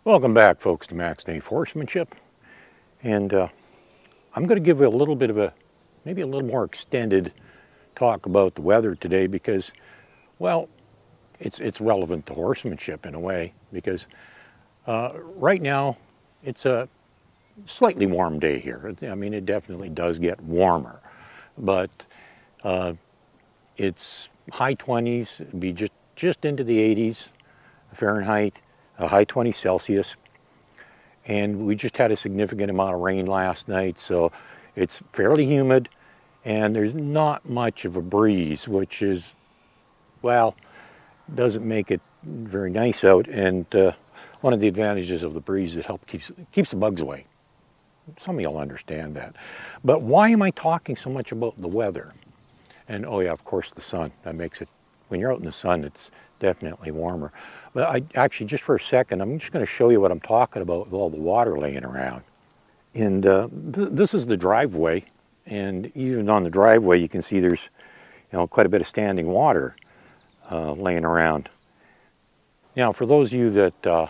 Welcome back, folks, to Max Day Horsemanship. And I'm going to give you a little bit of maybe a little more extended talk about the weather today because, well, it's relevant to horsemanship in a way because right now it's a slightly warm day here. I mean, it definitely does get warmer, but it's high 20s, it'd be just into the 80s Fahrenheit. High 20 Celsius, and we just had a significant amount of rain last night, so it's fairly humid, and there's not much of a breeze, which is, well, doesn't make it very nice out, and one of the advantages of the breeze is it keeps the bugs away. Some of y'all understand that. But why am I talking so much about the weather? And oh yeah, of course the sun. That makes it, when you're out in the sun, it's definitely warmer. But actually, just for a second, I'm just going to show you what I'm talking about with all the water laying around. And this is the driveway, and even on the driveway, you can see there's, quite a bit of standing water laying around. Now, for those of you that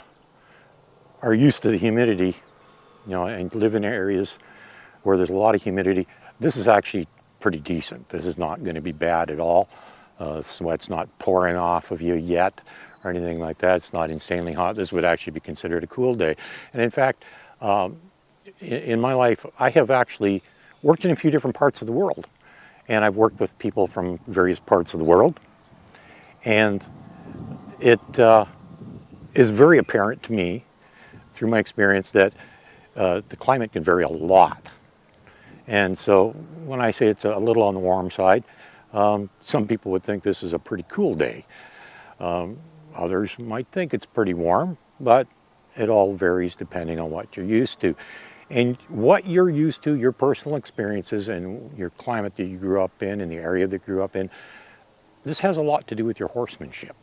are used to the humidity, and live in areas where there's a lot of humidity, this is actually pretty decent. This is not going to be bad at all. Sweat's not pouring off of you yet or anything like that. It's not insanely hot. This would actually be considered a cool day. And in fact, in my life, I have actually worked in a few different parts of the world. And I've worked with people from various parts of the world. And it is very apparent to me, through my experience, that the climate can vary a lot. And so when I say it's a little on the warm side, some people would think this is a pretty cool day. Others might think it's pretty warm, but it all varies depending on what you're used to. And what you're used to, your personal experiences and your climate that you grew up in and the area that you grew up in, this has a lot to do with your horsemanship.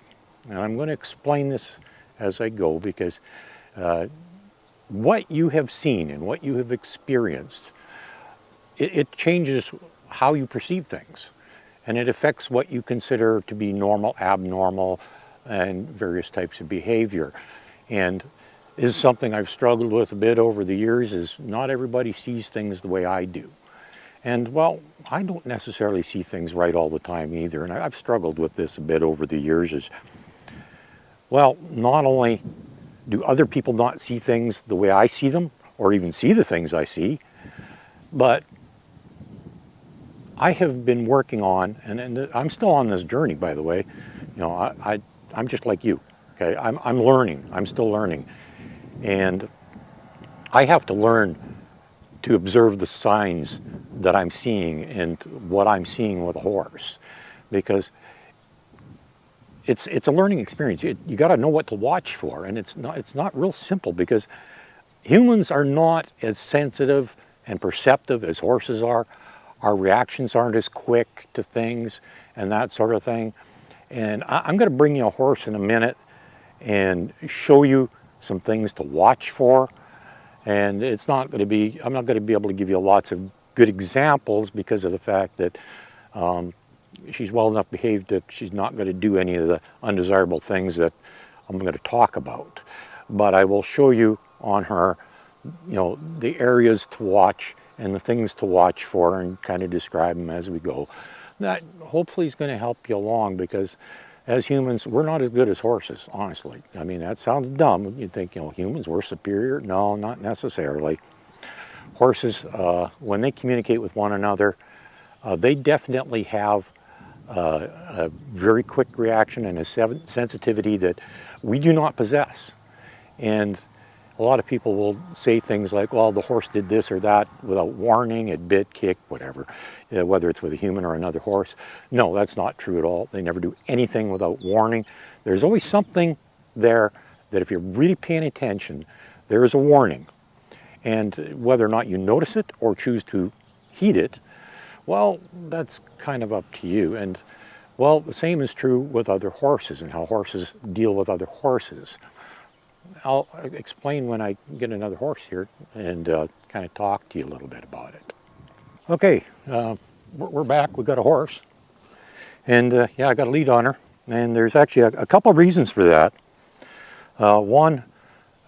And I'm going to explain this as I go because what you have seen and what you have experienced, it changes how you perceive things. And it affects what you consider to be normal, abnormal, and various types of behavior. And this is something I've struggled with a bit over the years, is not everybody sees things the way I do. And well, I don't necessarily see things right all the time either. And I've struggled with this a bit over the years is, well, not only do other people not see things the way I see them, or even see the things I see, but I have been working on, and I'm still on this journey, by the way. I'm just like you, okay? I'm learning. I'm still learning. And I have to learn to observe the signs that I'm seeing and what I'm seeing with a horse, because it's a learning experience. You got to know what to watch for, and it's not real simple because humans are not as sensitive and perceptive as horses are. Our reactions aren't as quick to things and that sort of thing. And I'm going to bring you a horse in a minute and show you some things to watch for. And I'm not going to be able to give you lots of good examples because of the fact that she's well enough behaved that she's not going to do any of the undesirable things that I'm going to talk about. But I will show you on her, the areas to watch and the things to watch for and kind of describe them as we go. That hopefully is going to help you along because as humans, we're not as good as horses, honestly. I mean, that sounds dumb. You'd think, humans, we're superior. No, not necessarily. Horses, when they communicate with one another, they definitely have a very quick reaction and a sensitivity that we do not possess. And a lot of people will say things like, well, the horse did this or that without warning, it bit, kicked, whatever, whether it's with a human or another horse. No, that's not true at all. They never do anything without warning. There's always something there that if you're really paying attention, there is a warning. And whether or not you notice it or choose to heed it, well, that's kind of up to you. And well, the same is true with other horses and how horses deal with other horses. I'll explain when I get another horse here and kind of talk to you a little bit about it. Okay, we're back. We've got a horse. And yeah, I got a lead on her. And there's actually a couple of reasons for that. One,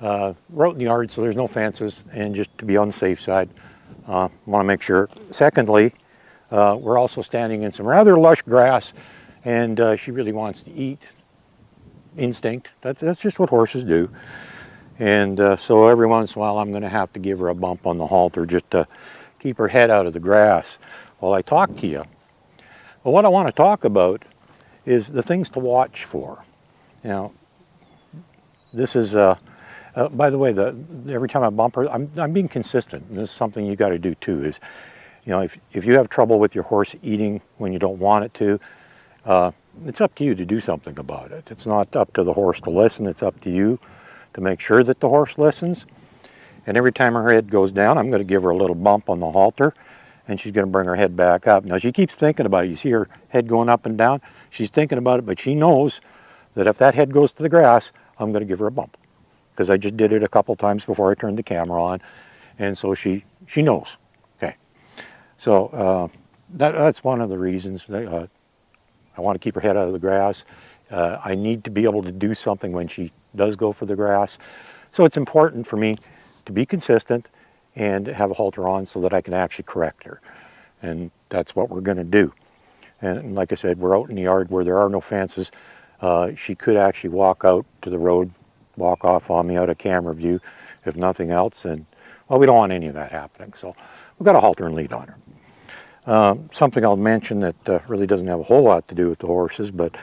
We're out in the yard, so there's no fences, and just to be on the safe side, want to make sure. Secondly, we're also standing in some rather lush grass, and she really wants to eat. Instinct. That's just what horses do. And so every once in a while I'm going to have to give her a bump on the halter just to keep her head out of the grass while I talk to you. But what I want to talk about is the things to watch for. Now, this is, by the way, every time I bump her, I'm being consistent. And this is something you got to do too, is, you know, if you have trouble with your horse eating when you don't want it to, it's up to you to do something about it. It's not up to the horse to listen, it's up to you to make sure that the horse listens. And every time her head goes down, I'm going to give her a little bump on the halter, and she's going to bring her head back up. Now, she keeps thinking about it. You see her head going up and down? She's thinking about it, but she knows that if that head goes to the grass, I'm going to give her a bump. Because I just did it a couple times before I turned the camera on, and so she knows. Okay. So that's one of the reasons that, I want to keep her head out of the grass. I need to be able to do something when she does go for the grass. So it's important for me to be consistent and have a halter on so that I can actually correct her. And that's what we're going to do. And like I said, we're out in the yard where there are no fences. She could actually walk out to the road, walk off on me out of camera view, if nothing else. And, well, we don't want any of that happening. So we've got a halter and lead on her. Something I'll mention that really doesn't have a whole lot to do with the horses, but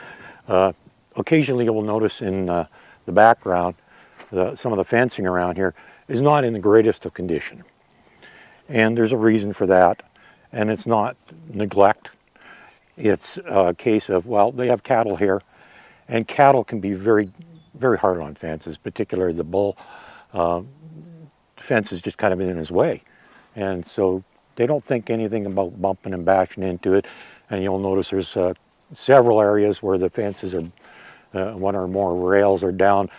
occasionally you will notice in the background some of the fencing around here is not in the greatest of condition. And there's a reason for that, and it's not neglect. It's a case of, well, they have cattle here, and cattle can be very, very hard on fences, particularly the bull. The fence is just kind of in his way. And so they don't think anything about bumping and bashing into it, and you'll notice there's several areas where the fences are, one or more rails are down.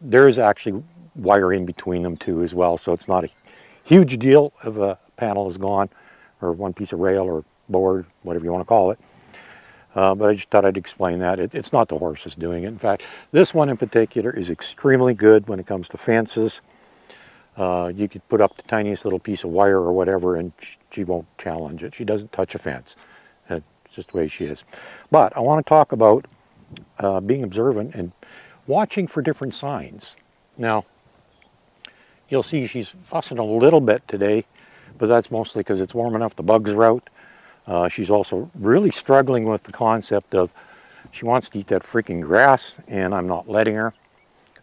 There's actually wire in between them too as well, so it's not a huge deal if a panel is gone, or one piece of rail or board, whatever you want to call it. But I just thought I'd explain that. It's not the horses doing it. In fact, this one in particular is extremely good when it comes to fences. You could put up the tiniest little piece of wire or whatever and she won't challenge it. She doesn't touch a fence. It's just the way she is. But I want to talk about being observant and watching for different signs. Now, you'll see she's fussing a little bit today, but that's mostly because it's warm enough, the bugs are out. She's also really struggling with the concept of she wants to eat that freaking grass and I'm not letting her.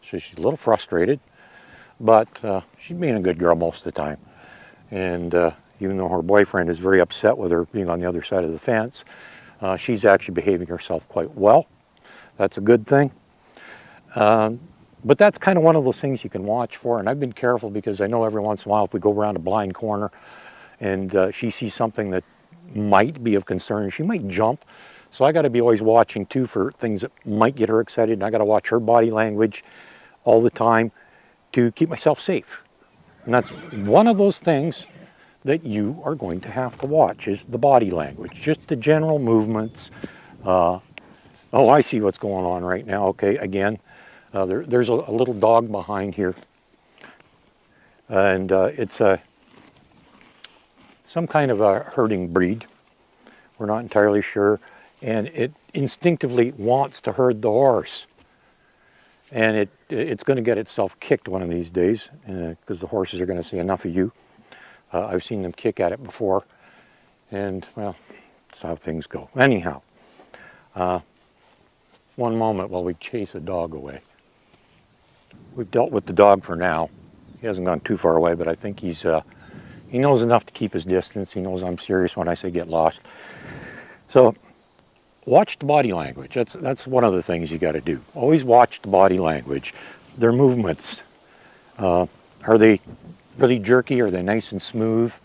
So she's a little frustrated. But she's being a good girl most of the time. And even though her boyfriend is very upset with her being on the other side of the fence, she's actually behaving herself quite well. That's a good thing. But that's kind of one of those things you can watch for. And I've been careful because I know every once in a while if we go around a blind corner and she sees something that might be of concern, she might jump. So I got to be always watching too for things that might get her excited. And I got to watch her body language all the time to keep myself safe. And that's one of those things that you are going to have to watch, is the body language, just the general movements. Oh, I see what's going on right now. Okay, again, there's a little dog behind here. And it's some kind of a herding breed. We're not entirely sure. And it instinctively wants to herd the horse. And it's going to get itself kicked one of these days because the horses are going to see enough of you. I've seen them kick at it before. And, well, that's how things go. Anyhow, one moment while we chase a dog away. We've dealt with the dog for now. He hasn't gone too far away, but I think he knows enough to keep his distance. He knows I'm serious when I say get lost. So, watch the body language. That's one of the things you got to do. Always watch the body language. Their movements. Are they really jerky? Are they nice and smooth?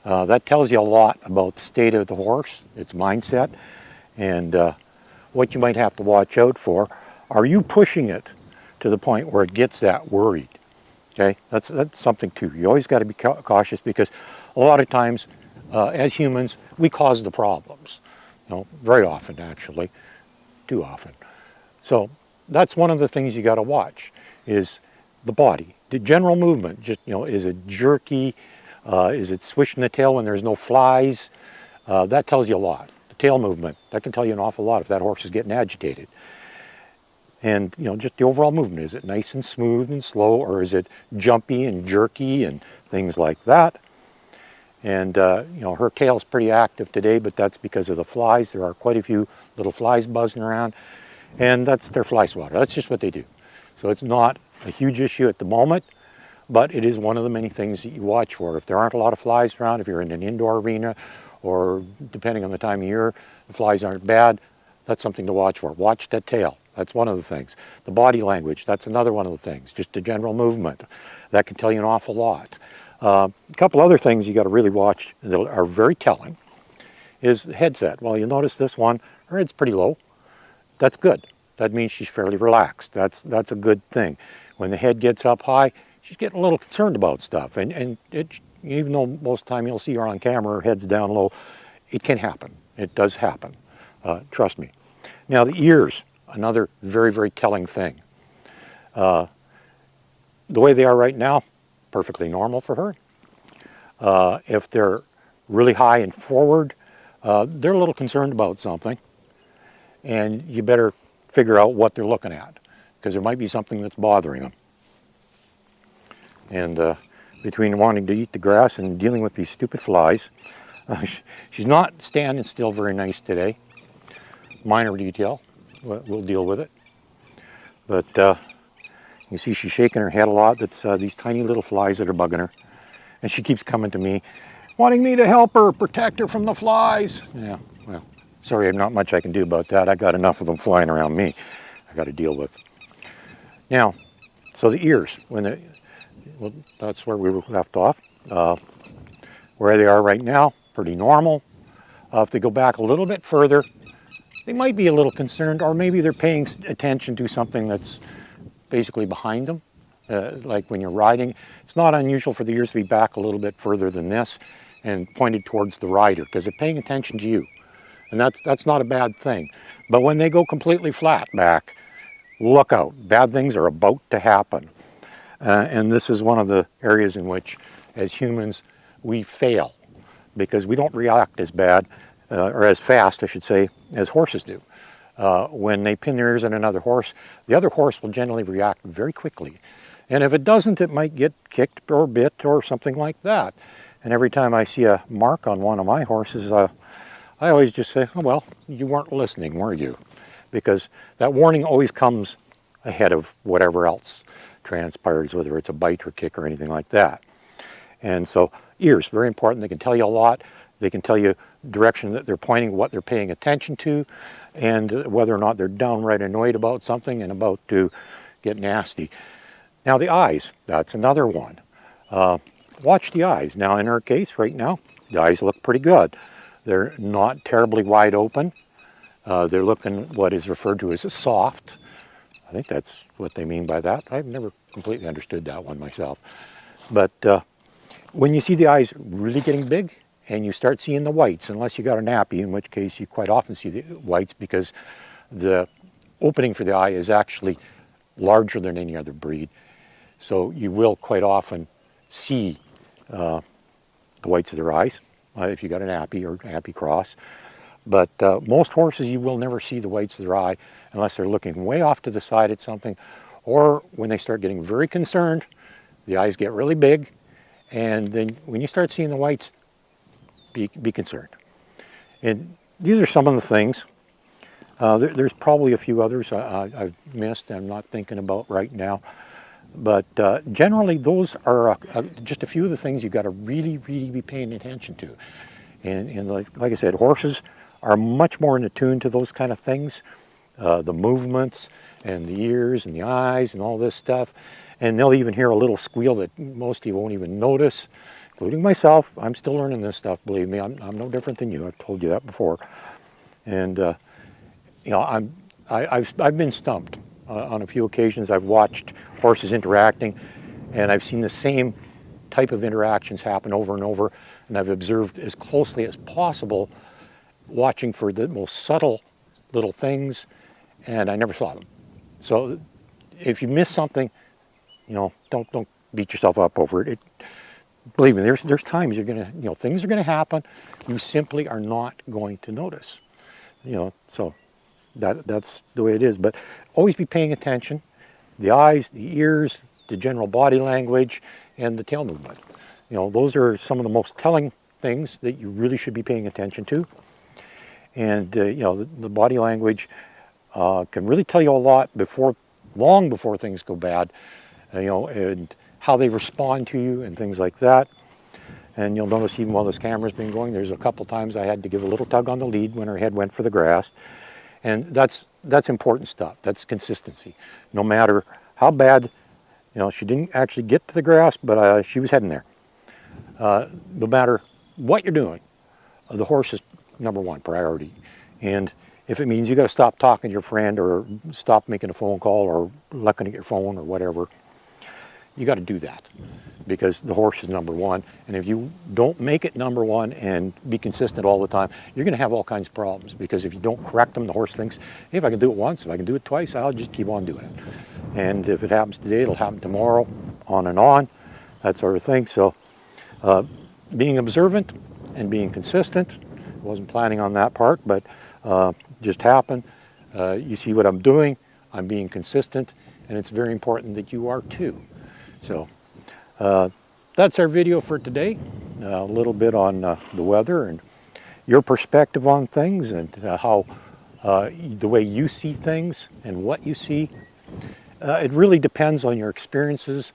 That tells you a lot about the state of the horse, its mindset, and what you might have to watch out for. Are you pushing it to the point where it gets that worried? Okay, that's something too. You always got to be cautious because a lot of times, as humans, we cause the problems. Very often, actually, too often. So that's one of the things you got to watch is, the body, the general movement. Just, is it jerky? Is it swishing the tail when there's no flies? That tells you a lot. The tail movement, that can tell you an awful lot if that horse is getting agitated. And, just the overall movement. Is it nice and smooth and slow, or is it jumpy and jerky and things like that? And, her tail's pretty active today, but that's because of the flies. There are quite a few little flies buzzing around, and that's their fly swatter. That's just what they do. So it's not a huge issue at the moment, but it is one of the many things that you watch for. If there aren't a lot of flies around, if you're in an indoor arena, or depending on the time of year, the flies aren't bad, that's something to watch for. Watch that tail. That's one of the things. The body language, that's another one of the things. Just the general movement. That can tell you an awful lot. A couple other things you got to really watch that are very telling is the headset. Well, you'll notice this one, her head's pretty low. That's good. That means she's fairly relaxed. That's a good thing. When the head gets up high, she's getting a little concerned about stuff. And even though most of the time you'll see her on camera, her head's down low, it can happen. It does happen. Trust me. Now the ears, another very, very telling thing. The way they are right now, perfectly normal for her. If they're really high and forward, they're a little concerned about something, and you better figure out what they're looking at, because there might be something that's bothering them. And between wanting to eat the grass and dealing with these stupid flies, she's not standing still very nice today. Minor detail, we'll deal with it. But you see she's shaking her head a lot. That's these tiny little flies that are bugging her. And she keeps coming to me, wanting me to help her, protect her from the flies. Yeah, well, sorry, not much I can do about that. I got enough of them flying around me I got to deal with. Now, so the ears, well, that's where we left off. Where they are right now, pretty normal. If they go back a little bit further, they might be a little concerned, or maybe they're paying attention to something that's basically behind them. Like when you're riding, it's not unusual for the ears to be back a little bit further than this and pointed towards the rider, because they're paying attention to you. And that's not a bad thing. But when they go completely flat back, look out. Bad things are about to happen. And this is one of the areas in which, as humans, we fail, because we don't react as bad, or as fast, I should say, as horses do. When they pin their ears on another horse, the other horse will generally react very quickly. And if it doesn't, it might get kicked or bit or something like that. And every time I see a mark on one of my horses, I always just say, oh, well, you weren't listening, were you? Because that warning always comes ahead of whatever else transpires, whether it's a bite or kick or anything like that. And so ears, very important. They can tell you a lot. They can tell you direction that they're pointing, what they're paying attention to, and whether or not they're downright annoyed about something and about to get nasty. Now the eyes, that's another one. Watch the eyes. Now in our case right now, the eyes look pretty good. They're not terribly wide open. They're looking what is referred to as soft. I think that's what they mean by that. I've never completely understood that one myself. But when you see the eyes really getting big and you start seeing the whites, unless you got a nappy, in which case you quite often see the whites, because the opening for the eye is actually larger than any other breed. So you will quite often see the whites of their eyes if you got an nappy or nappy cross. But most horses, you will never see the whites of their eye unless they're looking way off to the side at something, or when they start getting very concerned, the eyes get really big, and then when you start seeing the whites, be concerned. And these are some of the things. There's probably a few others I've missed I'm not thinking about right now. But generally, those are just a few of the things you've got to really, really be paying attention to. And like I said, horses are much more in attune to those kind of things, the movements and the ears and the eyes and all this stuff. And they'll even hear a little squeal that most of you won't even notice, including myself. I'm still learning this stuff, believe me. I'm no different than you. I've told you that before. And you know, I've been stumped. On a few occasions I've watched horses interacting, and I've seen the same type of interactions happen over and over, and I've observed as closely as possible, watching for the most subtle little things, and I never saw them. So if you miss something, don't beat yourself up over it. Believe me, there's times you're gonna, things are gonna happen. You simply are not going to notice. So that's the way it is. But always be paying attention. The eyes, the ears, the general body language, and the tail movement. Those are some of the most telling things that you really should be paying attention to. And the body language can really tell you a lot long before things go bad. And how they respond to you and things like that. And you'll notice even while this camera's been going, there's a couple times I had to give a little tug on the lead when her head went for the grass. And that's important stuff. That's consistency. No matter how bad, she didn't actually get to the grass, but she was heading there. No matter what you're doing, the horse is number one priority. And if it means you got to stop talking to your friend or stop making a phone call or looking at your phone or whatever, you got to do that because the horse is number one. And if you don't make it number one and be consistent all the time, you're going to have all kinds of problems because if you don't correct them, the horse thinks, hey, if I can do it once, if I can do it twice, I'll just keep on doing it. And if it happens today, it'll happen tomorrow, on and on, that sort of thing. So being observant and being consistent, I wasn't planning on that part, but just happened. You see what I'm doing, I'm being consistent, and it's very important that you are too. So that's our video for today. A little bit on the weather and your perspective on things and how the way you see things and what you see. It really depends on your experiences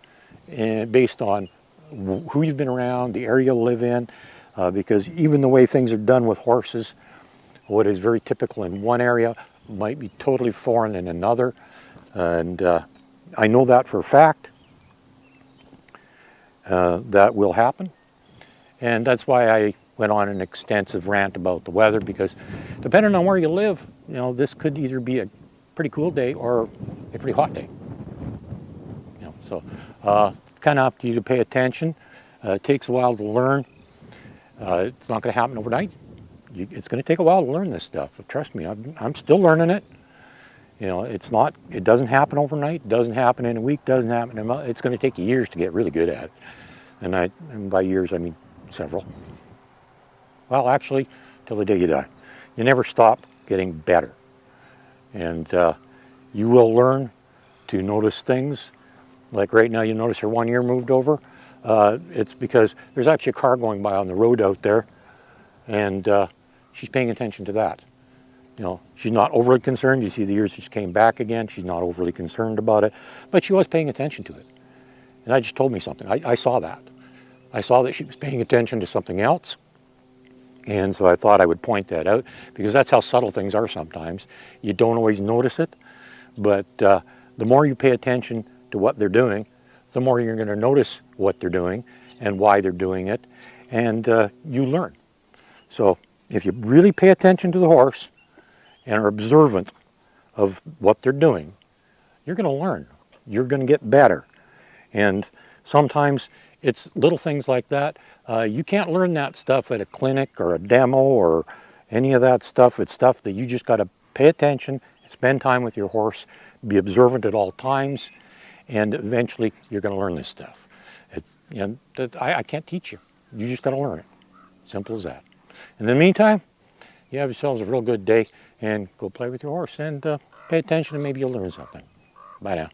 and based on who you've been around, the area you live in, because even the way things are done with horses, what is very typical in one area might be totally foreign in another. And I know that for a fact. That will happen. And that's why I went on an extensive rant about the weather, because depending on where you live, this could either be a pretty cool day or a pretty hot day. So it's kind of up to you to pay attention. It takes a while to learn. It's not going to happen overnight. It's going to take a while to learn this stuff. But trust me, I'm still learning it. It doesn't happen overnight, doesn't happen in a week, doesn't happen in a month. It's going to take you years to get really good at it. And by years, I mean several. Well, actually, till the day you die. You never stop getting better. And you will learn to notice things. Like right now, you notice her one ear moved over. It's because there's actually a car going by on the road out there. And she's paying attention to that. She's not overly concerned. You see the ears just came back again. She's not overly concerned about it, but she was paying attention to it. And that just told me something. I saw that. I saw that she was paying attention to something else. And so I thought I would point that out because that's how subtle things are sometimes. You don't always notice it, but the more you pay attention to what they're doing, the more you're going to notice what they're doing and why they're doing it, and you learn. So if you really pay attention to the horse and are observant of what they're doing, you're going to learn. You're going to get better. And sometimes it's little things like that. You can't learn that stuff at a clinic or a demo or any of that stuff. It's stuff that you just got to pay attention, spend time with your horse, be observant at all times, and eventually you're going to learn this stuff. I can't teach you. You just got to learn it. Simple as that. In the meantime, you have yourselves a real good day and go play with your horse and pay attention and maybe you'll learn something. Bye now.